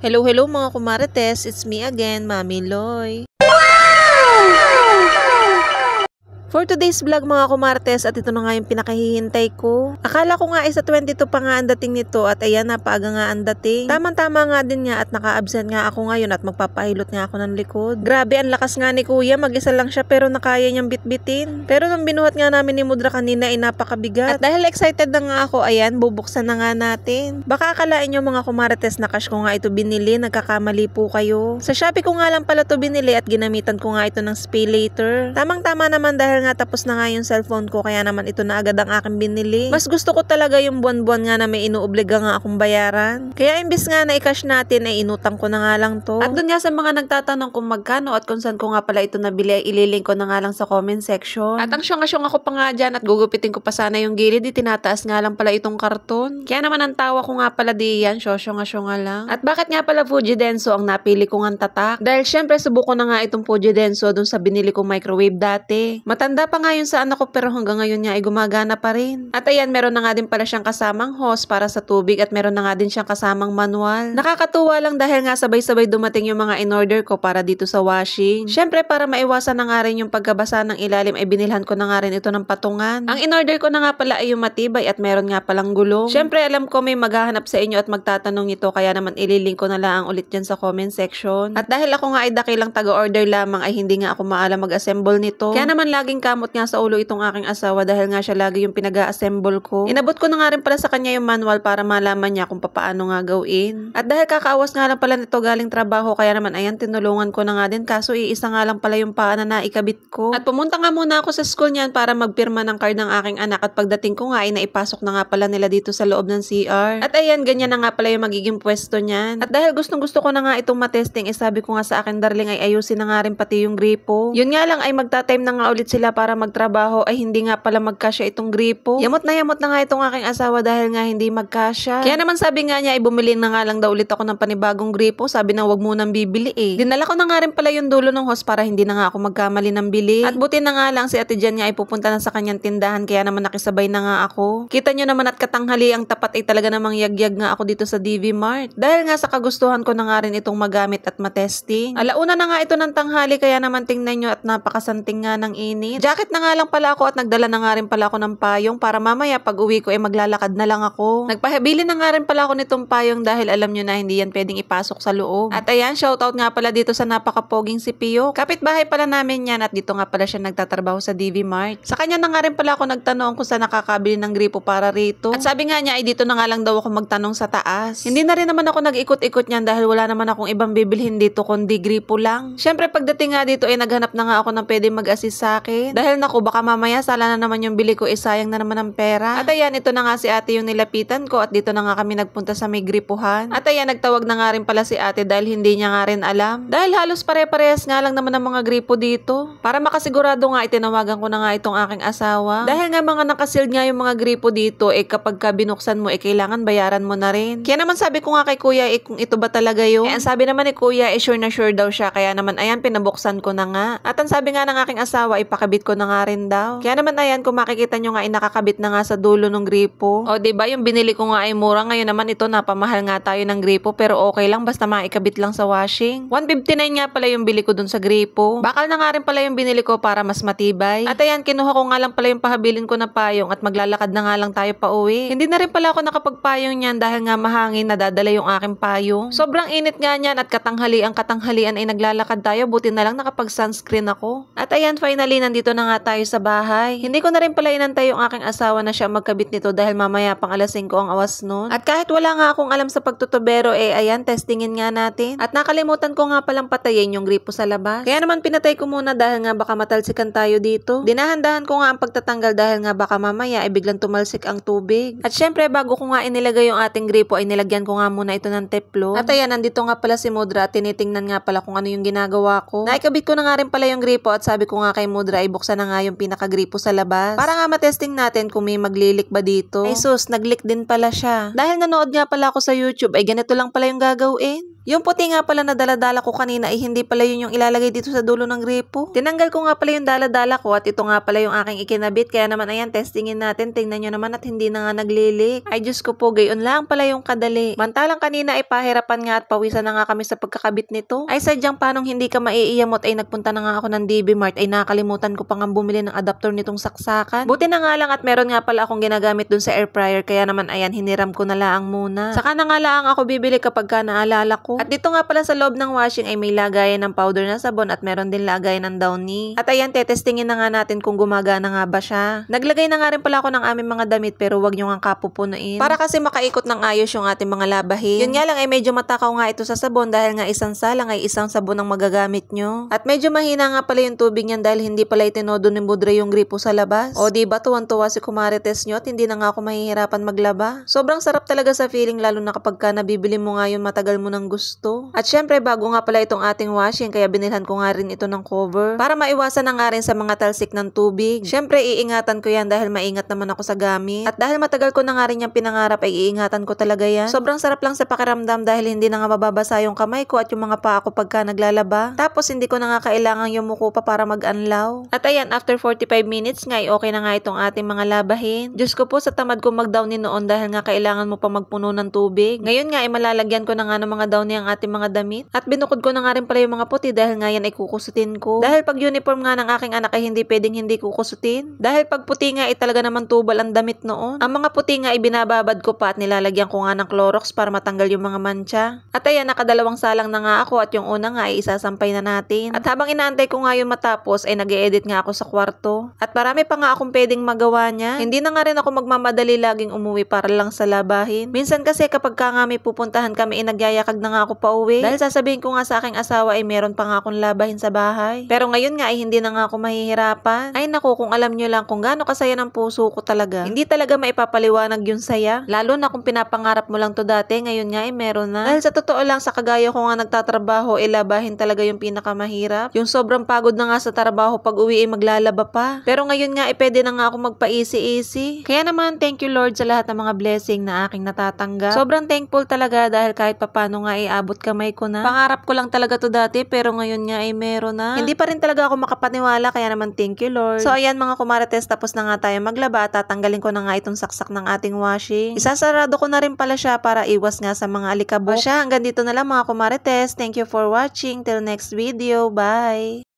Hello, hello mga kumarites, it's me again, Mami Loy. For today's vlog mga kumartes at ito na nga yung pinakahihintay ko. Akala ko nga sa 22 pa nga ang dating nito at ayan napaaga nga ang dating. Tamang-tama nga din nga at naka-absent nga ako ngayon at magpapahilot nga ako ng likod. Grabe ang lakas nga ni kuya, mag-isa lang siya pero nakaya niyang bitbitin. Pero nung binuhat nga namin ni Mudra kanina ay napakabigat. At dahil excited na nga ako, ayan bubuksan na nga natin. Baka akalain nyo mga kumarites na cash ko nga ito binili, nagkakamali po kayo. Sa Shopee ko nga lang pala ito binili at ginamitan ko nga ito ng Pay Later. Tamang-tama naman dahil nga tapos na nga yung cellphone ko kaya naman ito na agad ang aking binili. Mas gusto ko talaga yung buwan-buwan nga na may inuobliga nga akong bayaran. Kaya imbis nga na i-cash natin ay inutang ko na nga lang to. At dun nga sa mga nagtatanong kung magkano at kung saan ko nga pala ito nabili ay ililink ko na nga lang sa comment section. At ang syong-syong ako pa nga dyan at gugupitin ko pa sana yung gilid, tinataas nga lang pala itong karton. Kaya naman ang tawa ko nga pala di yan, syong-syong lang. At bakit nga pala Fuji Denso ang napili ko nga tatak? Dahil syempre subuko na nga itong Fuji Denso dun sa binili kong microwave dati. Matanda pa nga yun sa anak ko pero hanggang ngayon niya ay gumagana pa rin. At ayan, meron na nga din pala siyang kasamang hose para sa tubig at meron na nga din siyang kasamang manual. Nakakatuwa lang dahil nga sabay-sabay dumating yung mga in-order ko para dito sa washing. Syempre para maiwasan na nga rin yung pagkabasa ng ilalim ay binilhan ko na nga rin ito ng patungan. Ang in-order ko na nga pala ay yung matibay at meron nga palang gulong. Syempre alam ko may maghahanap sa inyo at magtatanong ito kaya naman ililink ko na lang ulit dyan sa comment section. At dahil ako nga ay dakilang taga-order lamang ay hindi nga ako maalam mag-assemble nito. Kaya naman laging kamot nga sa ulo itong aking asawa dahil nga siya lagi yung pinag-a-assemble ko. Inabot ko na nga rin pala sa kanya yung manual para malaman niya kung paano nga gawin. At dahil kakaawas nga lang pala nito galing trabaho kaya naman ayan tinulungan ko na nga din kaso iisa nga lang pala yung paa na naikabit ko. At pumunta nga muna ako sa school niyan para magpirma ng card ng aking anak at pagdating ko nga ay naipasok na nga pala nila dito sa loob ng CR. At ayan ganyan na nga pala yung magiging pwesto niyan. At dahil gustong gusto ko na nga itong matesting sabi ko nga sa akin darling ay ayusin na nga rin pati yung gripo. Yun nga lang ay magta-time na nga ulit sila para magtrabaho ay hindi nga pala magkasya itong gripo. Yamot na nga itong aking asawa dahil nga hindi magkasya. Kaya naman sabi nga niya ay bumili na nga lang daw ulit ako ng panibagong gripo. Sabi na wag munang bibili Dinala ko na nga rin pala yung dulo ng hose para hindi na nga ako magkamali ng bili. At buti na nga lang si Ate Jan nga ay pupunta na sa kanyang tindahan kaya naman nakisabay na nga ako. Kita nyo naman at katanghali ang tapat ay talaga namang yagyag nga ako dito sa DV Mart. Dahil nga sa kagustuhan ko na nga rin itong magamit at matesting. Alauna na nga ito ng tanghali kaya naman tingnan nyo at napakasanting nga ng init. Jacket na nga lang pala ako at nagdala na nga rin pala ako ng payong para mamaya pag uwi ko maglalakad na lang ako. Nagpahibili na nga rin pala ako nitong payong dahil alam nyo na hindi yan pwedeng ipasok sa loob. At ayan, shoutout nga pala dito sa napakapoging si Pio. Kapitbahay pala namin yan at dito nga pala siya nagtatrabaho sa DV Mart. Sa kanya na nga rin pala ako nagtanong kung saan nakakabili ng gripo para rito. At sabi nga niya ay dito na nga lang daw ako magtanong sa taas. Hindi na rin naman ako nag-ikot-ikot niyan dahil wala naman akong ibang bibilhin dito kundi gripo lang. Syempre pagdating nga dito naghanap na nga ako ng pwede mag-assist sa akin. Dahil naku baka mamaya sala na naman yung bili ko sayang na naman ang pera. At ayan, ito na nga si ate yung nilapitan ko at dito na nga kami nagpunta sa may gripuhan. At ayan, nagtawag na nga rin pala si ate dahil hindi niya nga rin alam. Dahil halos pare-parehas nga lang naman ang mga gripo dito. Para makasigurado nga, itinawagan ko na nga itong aking asawa. Dahil nga mga nakasealed nga yung mga gripo dito, kapag ka binuksan mo, kailangan bayaran mo na rin. Kaya naman sabi ko nga kay kuya, kung ito ba talaga yung? Ang sabi naman ni kuya, sure na sure daw siya. Kaya naman ayan, pinabuksan ko na nga. At ang sabi nga ng aking asawa, ipakabit ko na nga rin daw. Kaya naman ayan, kung makikita nyo nga nakakabit na nga sa dulo ng gripo. O diba, yung binili ko nga ay mura. Ngayon naman ito, napamahal nga tayo ng gripo. Pero okay lang, basta maikabit lang sa washing. 159 nga pala yung bili ko dun sa gripo. Bakal na nga rin pala yung binili ko para mas matibay. At ayan, kinuha ko nga lang pala yung pahabilin ko na payong at maglalakad na nga lang tayo pa uwi. Hindi na rin pala ako nakapagpayong niyan dahil nga mahangin, nadadala yung aking payong. Sobrang init nga niyan at katanghalian ay naglalakad tayo. Buti na lang nakapag-sunscreen ako. At ayan, finally, nandito na nga tayo sa bahay. Hindi ko na rin pala inantay yung aking asawa na siya magkabit nito dahil mamaya pang alas 5 ang awas nun. At kahit wala nga akong alam sa pagtutubero, ayan, testingin nga natin. At nakalimutan ko nga palang patayin yung gripo sa labas. Kaya naman pinatay ko muna dahil nga baka matalsikan tayo dito. Dinahan-dahan ko nga ang pagtatanggal dahil nga baka mamaya biglang tumalsik ang tubig. At syempre, bago ko nga inilagay yung ating gripo ay nilagyan ko nga muna ito ng teplo. At ayan, nandito nga pala si Mudra at tinitingnan nga pala kung ano yung ginagawa ko. Naikabit ko na nga rin pala yung gripo at sabi ko nga kay Mudra buksan na nga yung pinakagripo sa labas. Para nga matesting natin kung may maglilik ba dito. Ay sus, naglik din pala siya. Dahil nanood nga pala ako sa YouTube, ganito lang pala yung gagawin. Yung puti nga pala na daladala ko kanina ay hindi pala yun yung ilalagay dito sa dulo ng gripo. Tinanggal ko nga pala yung daladala ko at ito nga pala yung aking ikinabit. Kaya naman ayan, testingin natin. Tingnan nyo naman at hindi na nga naglilik. Ay Diyos ko po, gayon lang pala yung kadali. Mantalang kanina ay pahirapan nga at pawisan na nga kami sa pagkakabit nito. Ay sadyang panong hindi ka maiiyamot ay nagpunta na nga ako ng DB Mart ay nakalimutan ko pang bumili ng adapter nitong saksakan. Buti na nga lang at meron nga pala akong ginagamit dun sa air fryer. Kaya naman ayan, hiniram ko na laang muna. Saka na nga laang ako bibili kapag ka naalala ko. At dito nga pala sa loob ng washing ay may lagayan ng powder na sabon at meron din lagayan ng Downy. At ayan, tetestingin na nga natin kung gumagana nga ba siya. Naglagay na nga rin pala ako ng aming mga damit pero wag nyo nga kapupunuin. Para kasi makaikot ng ayos yung ating mga labahin. Yun nga lang ay medyo matakaw nga ito sa sabon dahil nga isang salang ay isang sabon ang magagamit nyo. At medyo mahina nga pala yung tubig niyan dahil hindi pala itinodo ni Budre yung gripo sa labas. O diba tuwan-tuwa si Kumarites nyo at hindi na nga ako mahihirapan maglaba. Sobrang sarap talaga sa feeling lalo na kapag ka nabibili mo nga yun matagal mo ng gusto. At syempre bago nga pala itong ating washing kaya binilhan ko nga rin ito ng cover para maiwasan na nga rin sa mga talsik ng tubig. Syempre iingatan ko yan dahil maingat naman ako sa gamit. At dahil matagal ko na nga rin yung pinangarap ay iingatan ko talaga yan. Sobrang sarap lang sa pakiramdam dahil hindi na nga mababasa yung kamay ko at yung mga paa ko pagka naglalaba. Tapos hindi ko na nga kailangang yumuko pa para mag-anlaw. At ayan, after 45 minutes nga okay na nga itong ating mga labahin. Diyos ko po sa tamad ko mag-downy noon dahil nga kailangan mo pa magpuno ng tubig. Ngayon nga ay malalagyan ko na nga ng mga downy ang ating mga damit. At binukod ko na nga rin pala yung mga puti dahil nga yan ay kukusutin ko. Dahil pag uniform nga ng aking anak ay hindi pwedeng hindi kukusutin. Dahil pag puti nga ay talaga naman tubal ang damit noon. Ang mga puti nga ay binababad ko pa at nilalagyan ko nga ng Clorox para matanggal yung mga mancha. At ayan, nakadalawang salang na nga ako at yung una nga ay isasampay na natin. At habang inaantay ko nga yung matapos ay nag-e-edit nga ako sa kwarto. At marami pa nga akong pwedeng magawa niya. Hindi na nga rin ako magmamadali laging umuwi para lang sa labahin. Minsan kasi kapag ka nga may pupuntahan kami ay nagyayakag na nga ako pa uwi. Dahil sasabihin ko nga sa aking asawa ay meron pa nga akong labahin sa bahay. Pero ngayon nga ay hindi na nga ako mahihirapan. Ay naku, kung alam nyo lang kung gaano kasaya ng puso ko talaga. Hindi talaga maipapaliwanag yung saya. Lalo na kung pinapangarap mo lang to dati, ngayon nga ay meron na. Dahil sa totoo lang sa kagaya ko nga nagtatrabaho, labahin talaga yung pinakamahirap. Yung sobrang pagod na nga sa trabaho pag uwi ay maglalaba pa. Pero ngayon nga ay pwede na nga ako magpa-easy-easy. Kaya naman thank you Lord sa lahat ng mga blessing na aking natatanggap. Sobrang thankful talaga dahil kahit papano nga ay abot kamay ko na. Pangarap ko lang talaga to dati pero ngayon nga ay meron na. Hindi pa rin talaga ako makapaniwala kaya naman thank you Lord. So ayan mga kumarites, tapos na nga tayo maglaba at tatanggalin ko na nga itong saksak ng ating washing. Isasarado ko na rin pala siya para iwas nga sa mga alikabok. Hanggang dito na lang mga kumarites. Thank you for watching. Till next video. Bye!